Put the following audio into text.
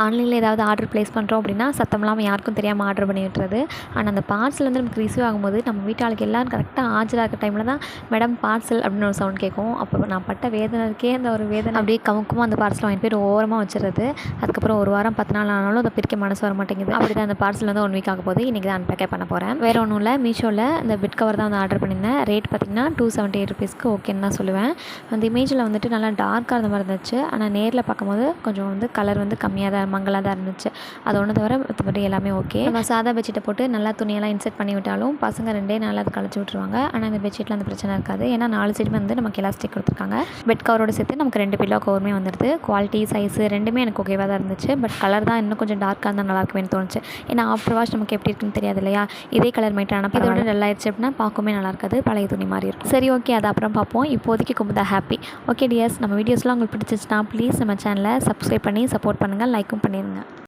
ஆன்லைனில் ஏதாவது order place பண்ணுறோம் அப்படின்னா சத்தம் இல்லாமல் யாருக்கும் தெரியாமல் ஆர்டர் பண்ணி விட்டுறது. ஆனால் அந்த பார்சல் வந்து நமக்கு ரிசீவ் ஆகும்போது நம்ம வீட்டாளுக்கு எல்லோரும் கரெக்டாக ஆஜராக இருக்க டைமில் தான் மேடம் பார்சல் அப்படின்னு ஒரு சவுண்ட் கேட்கும். அப்போ நான் பட்ட வேதனைக்கே அந்த ஒரு வேதனை அப்படியே கமுக்கமாக அந்த பார்சல் வாங்கி போய் ஓரமாக வச்சுறது. அதுக்கப்புறம் ஒரு வாரம் 10 நாள் ஆனாலும் அதை பிரிக்க மனசு வர மாட்டேங்குது. அப்படி தான் அந்த பார்சல் வந்து 1 வீக் ஆக போகுது. இன்றைக்கி தான் அன்பேக்கே பண்ண போகிறேன். வேறு ஒன்றும் இல்லை, மீஷோவில் இந்த பெட் கவர் தான் வந்து ஆர்டர் பண்ணியிருந்தேன். ரேட் பார்த்திங்கன்னா 278 ருபீஸ்க்கு ஓகேன்னு தான் சொல்லுவேன். அந்த இமேஜில் வந்துட்டு நல்லா டார்க்காக இருந்த மாதிரி இருந்துச்சு. ஆனால் நேரில் பார்க்கும்போது கொஞ்சம் வந்து கலர் வந்து கம்மியாக தான் மங்கலாக தான் இருந்துச்சு. அது ஒன்று தவிர மற்றபடி எல்லாமே ஓகே. நம்ம சாதா பெட்ஷீட்டை போட்டு நல்லா துணியெல்லாம் இன்செர்ட் பண்ணி விட்டாலும் பசங்க 2 நாளில் அதை கழிச்சு விட்ருவாங்க. ஆனால் இந்த பெட்ஷீட்டில் அந்த பிரச்சனை இருக்காது. ஏன்னா 4 சைடுமே வந்து நமக்கு எலாஸ்டிக் கொடுத்துருக்காங்க. பெட் கவரோடு சேர்த்து நமக்கு 2 பில்லோ கவருமே வந்துடுது. குவாலிட்டி சைஸு ரெண்டுமே எனக்கு ஓகேவாக தான் இருந்துச்சு. பட் கலர் தான் இன்னும் கொஞ்சம் டார்க்காக இருந்தால் நல்லா இருக்குமேனு தோணுச்சு. ஏன்னா ஆஃப்டர் வாஷ் நமக்கு எப்படி இருக்குன்னு தெரியாது இல்லையா. இதே கலர் மைட் ஆனால் இதோட டல்லாயிடுச்சு அப்படின்னா பார்க்கவே நல்லா இருக்காது, பழைய துணி மாதிரி இருக்கும். சரி ஓகே, அதை அப்புறம் பார்ப்போம். இப்போதைக்கு குமுதா ஹாப்பி. ஓகே டியர்ஸ், நம்ம வீடியோஸ்லாம் உங்களுக்கு பிடிச்சிச்சுன்னா ப்ளீஸ் நம்ம சேனலை சப்ஸ்கிரைப் பண்ணி சப்போர்ட் பண்ணுங்கள், லைக்கும் பண்ணிடுங்க.